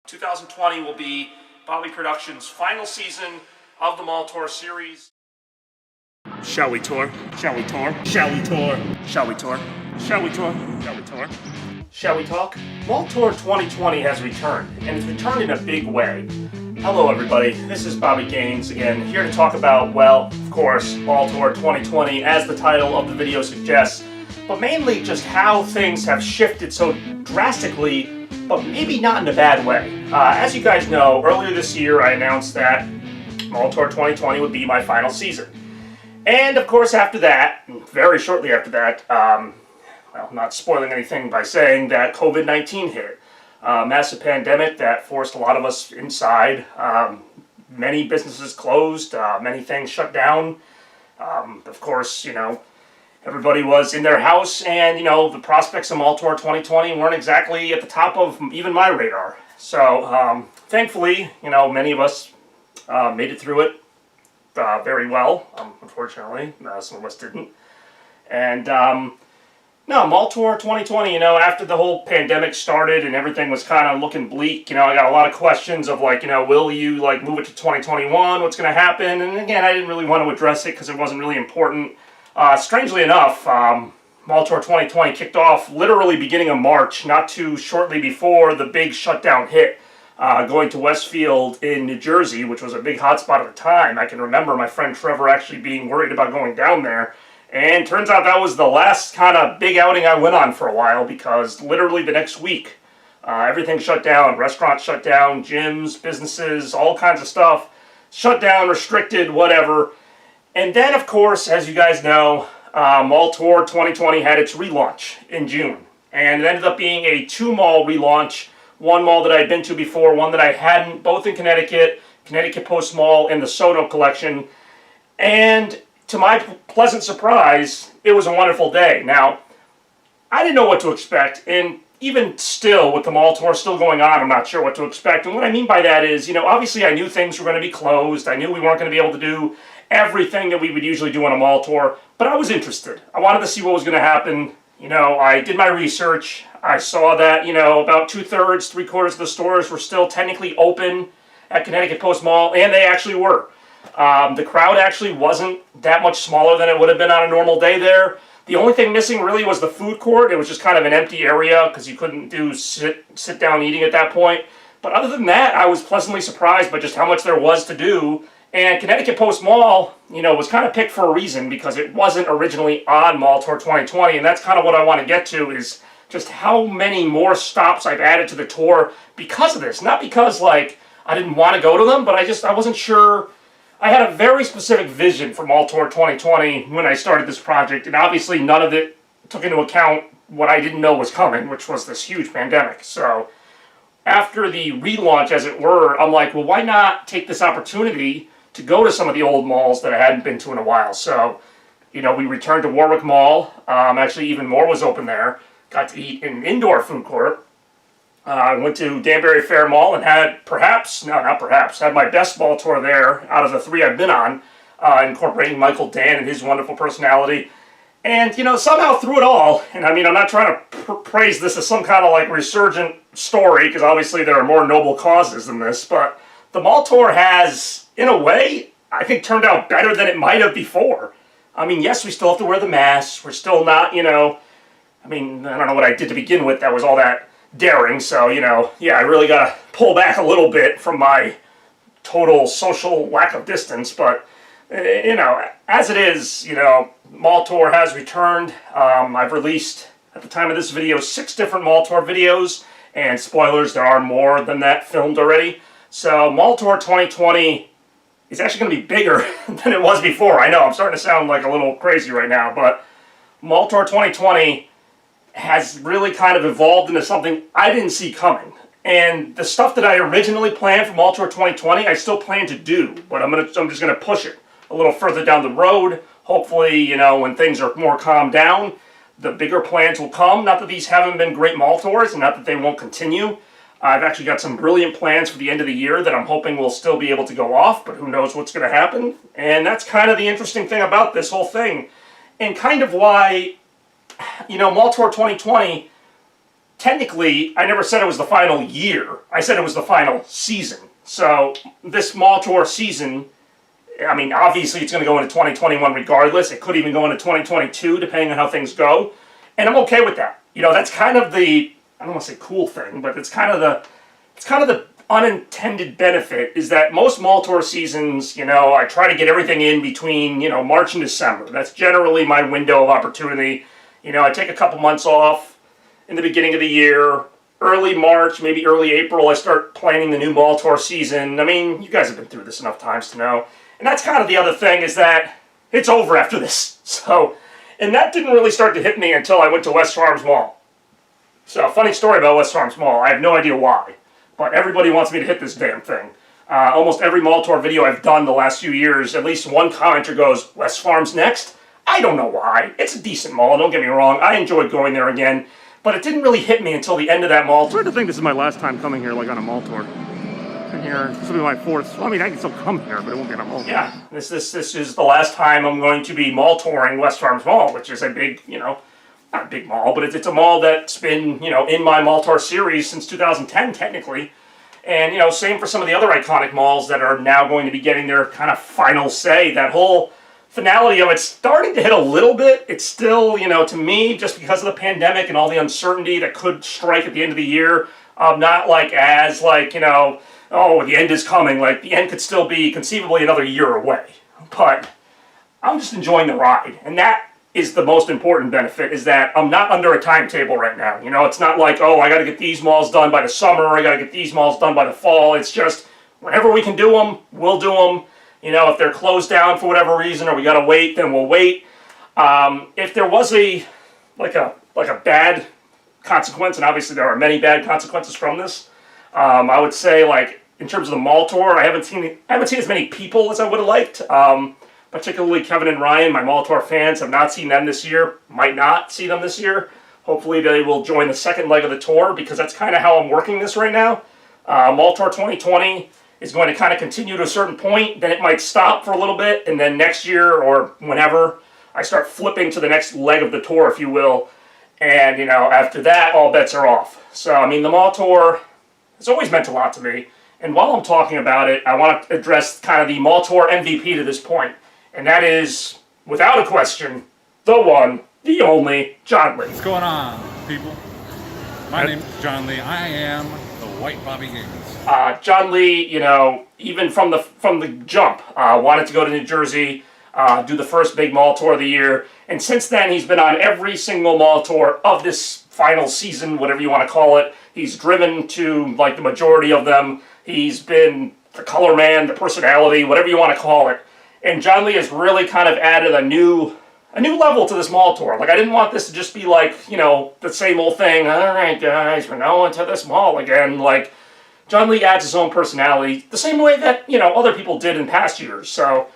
2020 will be Bobby Productions' final season of the Mall Tour series. Shall we tour? Shall we tour? Shall we tour? Shall we tour? Shall we tour? Shall we tour? Shall we talk? Mall Tour 2020 has returned, and it's returned in a big way. Hello everybody, this is Bobby Gaines again, here to talk about, well, of course, Mall Tour 2020 as the title of the video suggests, but mainly just how things have shifted so drastically, but maybe not in a bad way. As you guys know, earlier this year I announced that Mall Tour 2020 would be my final season. And of course after that, very shortly after that, well, not spoiling anything by saying that COVID-19 hit. Massive pandemic that forced a lot of us inside. Many businesses closed, many things shut down. Of course, everybody was in their house, and the prospects of Mall Tour 2020 weren't exactly at the top of even my radar. So thankfully, many of us made it through it very well. Unfortunately, some of us didn't. And no, Mall Tour 2020, after the whole pandemic started and everything was kind of looking bleak, I got a lot of questions of will you move it to 2021? What's going to happen? And again, I didn't really want to address it because it wasn't really important. Strangely enough, Mall Tour 2020 kicked off literally beginning of March, not too shortly before the big shutdown hit, going to Westfield in New Jersey, which was a big hotspot at the time. I can remember my friend Trevor actually being worried about going down there. And turns out that was the last kind of big outing I went on for a while, because literally the next week, everything shut down. Restaurants shut down, gyms, businesses, all kinds of stuff shut down, restricted, whatever. And then, of course, as you guys know, Mall Tour 2020 had its relaunch in June. And it ended up being a two-mall relaunch. One mall that I had been to before, one that I hadn't, both in Connecticut, Connecticut Post Mall and the Soto Collection. And to my pleasant surprise, it was a wonderful day. Now, I didn't know what to expect, and even still, with the Mall Tour still going on, I'm not sure what to expect. And what I mean by that is, obviously I knew things were going to be closed. I knew we weren't going to be able to do everything that we would usually do on a mall tour, but I was interested. I wanted to see what was going to happen. I did my research. I saw that, about 2/3, 3/4 of the stores were still technically open at Connecticut Post Mall, and they actually were. The crowd actually wasn't that much smaller than it would have been on a normal day there. The only thing missing really was the food court. It was just kind of an empty area because you couldn't do sit down eating at that point. But other than that, I was pleasantly surprised by just how much there was to do. And Connecticut Post Mall, was kind of picked for a reason because it wasn't originally on Mall Tour 2020. And that's kind of what I want to get to, is just how many more stops I've added to the tour because of this. Not because I didn't want to go to them, but I wasn't sure. I had a very specific vision for Mall Tour 2020 when I started this project, and obviously none of it took into account what I didn't know was coming, which was this huge pandemic. So after the relaunch, as it were, I'm like, well, why not take this opportunity to go to some of the old malls that I hadn't been to in a while? So, we returned to Warwick Mall. Actually, even more was open there. Got to eat in an indoor food court. I went to Danbury Fair Mall and had had my best mall tour there out of the three I've been on, incorporating Michael Dan and his wonderful personality. And, somehow through it all, and I'm not trying to praise this as some kind of resurgent story, because obviously there are more noble causes than this, but the mall tour has, in a way, I think turned out better than it might have before. Yes, we still have to wear the masks. We're still not, I don't know what I did to begin with that was all that daring, so, I really got to pull back a little bit from my total social lack of distance, but, as it is, Mall Tour has returned. I've released, at the time of this video, 6 different Mall Tour videos, and spoilers, there are more than that filmed already. So, Mall Tour 2020 is actually going to be bigger than it was before. I know, I'm starting to sound like a little crazy right now, but Mall Tour 2020 has really kind of evolved into something I didn't see coming. And the stuff that I originally planned for Mall Tour 2020, I still plan to do, but I'm just gonna push it a little further down the road. Hopefully, when things are more calmed down, the bigger plans will come. Not that these haven't been great mall tours, and not that they won't continue. I've actually got some brilliant plans for the end of the year that I'm hoping will still be able to go off, but who knows what's gonna happen. And that's kind of the interesting thing about this whole thing, and kind of why Mall Tour 2020 technically, I never said it was the final year. I said it was the final season. So this Mall Tour season, I mean, obviously it's going to go into 2021 regardless. It could even go into 2022 depending on how things go. And I'm okay with that. You know, that's kind of the, I don't want to say cool thing, but it's kind of the unintended benefit is that most Mall Tour seasons, you know, I try to get everything in between, you know, March and December. That's generally my window of opportunity. You know, I take a couple months off in the beginning of the year. Early March, maybe early April, I start planning the new Mall Tour season. I mean, you guys have been through this enough times to know. And that's kind of the other thing is that it's over after this. So, and that didn't really start to hit me until I went to West Farms Mall. So, funny story about West Farms Mall. I have no idea why, but everybody wants me to hit this damn thing. Almost every Mall Tour video I've done the last few years, at least one commenter goes, West Farms next? I don't know why. It's a decent mall, don't get me wrong. I enjoyed going there again. But it didn't really hit me until the end of that mall tour. I think this is my last time coming here, like on a mall tour. And here, this will be my fourth. Well, I mean, I can still come here, but it won't be on a mall tour. Yeah, this is the last time I'm going to be mall touring West Farms Mall, which is a big, you know, not a big mall, but it's a mall that's been, you know, in my mall tour series since 2010, technically. And, you know, same for some of the other iconic malls that are now going to be getting their kind of final say. That whole finality of it's starting to hit a little bit. It's still, you know, to me, just because of the pandemic and all the uncertainty that could strike at the end of the year, not like as like, you know, oh, the end is coming. Like the end could still be conceivably another year away. But I'm just enjoying the ride. And that is the most important benefit, is that I'm not under a timetable right now. You know, it's not like, oh, I got to get these malls done by the summer, I got to get these malls done by the fall. It's just whenever we can do them, we'll do them. You know, if they're closed down for whatever reason or we gotta wait, then we'll wait. If there was a bad consequence, and obviously there are many bad consequences from this, I would say, like, in terms of the mall tour, I haven't seen as many people as I would have liked. Particularly Kevin and Ryan, my mall tour fans, have not seen them this year. Might not see them this year. Hopefully they will join the second leg of the tour, because that's kind of how I'm working this right now. Mall Tour 2020 is going to kind of continue to a certain point, then it might stop for a little bit, and then next year or whenever, I start flipping to the next leg of the tour, if you will, and, you know, after that, all bets are off. So, I mean, the Mall Tour has always meant a lot to me, and while I'm talking about it, I want to address kind of the Mall Tour MVP to this point, and that is, without a question, the one, the only, John Lee. What's going on, people? My name is John Lee. I am the White Bobby Higgins. John Lee, you know, even from the jump, wanted to go to New Jersey, do the first big mall tour of the year, and since then he's been on every single mall tour of this final season, whatever you want to call it. He's driven to, like, the majority of them. He's been the color man, the personality, whatever you want to call it. And John Lee has really kind of added a new level to this mall tour. Like, I didn't want this to just be like, you know, the same old thing. All right, guys, we're going to this mall again. Like, John Lee adds his own personality the same way that, you know, other people did in past years. So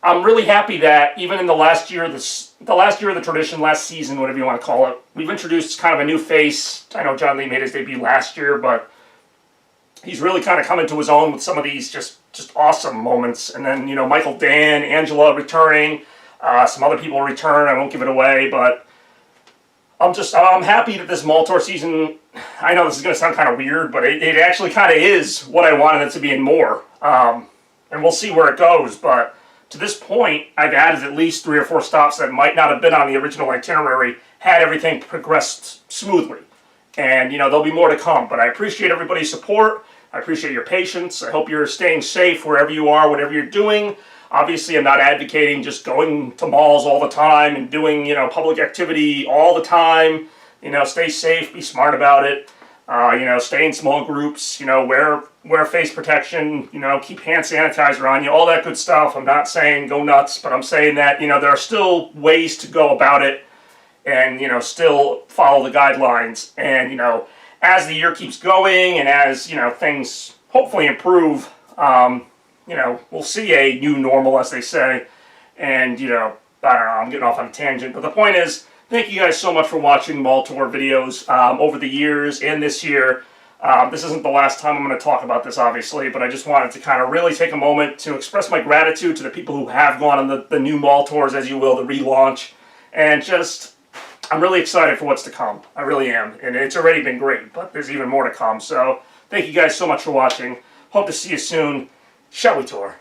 I'm really happy that even in the last year of the tradition, last season, whatever you want to call it, we've introduced kind of a new face. I know John Lee made his debut last year, but he's really kind of coming to his own with some of these just awesome moments. And then, you know, Michael Dan, Angela returning, some other people return. I won't give it away, but I'm happy that this mall tour season, I know this is going to sound kind of weird, but it actually kind of is what I wanted it to be and more. And we'll see where it goes, but to this point, I've added at least 3 or 4 stops that might not have been on the original itinerary had everything progressed smoothly. And, you know, there'll be more to come, but I appreciate everybody's support. I appreciate your patience. I hope you're staying safe wherever you are, whatever you're doing. Obviously, I'm not advocating just going to malls all the time and doing, you know, public activity all the time. You know, stay safe, be smart about it. You know, stay in small groups. You know, wear face protection. You know, keep hand sanitizer on you. All that good stuff. I'm not saying go nuts, but I'm saying that, you know, there are still ways to go about it, and, you know, still follow the guidelines. And, you know, as the year keeps going and as, you know, things hopefully improve, you know, we'll see a new normal, as they say. And, you know, I don't know, I'm getting off on a tangent. But the point is, thank you guys so much for watching mall tour videos over the years and this year. This isn't the last time I'm going to talk about this, obviously, but I just wanted to kind of really take a moment to express my gratitude to the people who have gone on the new mall tours, as you will, the relaunch. And just, I'm really excited for what's to come. I really am. And it's already been great, but there's even more to come. So thank you guys so much for watching. Hope to see you soon. Shall we tour?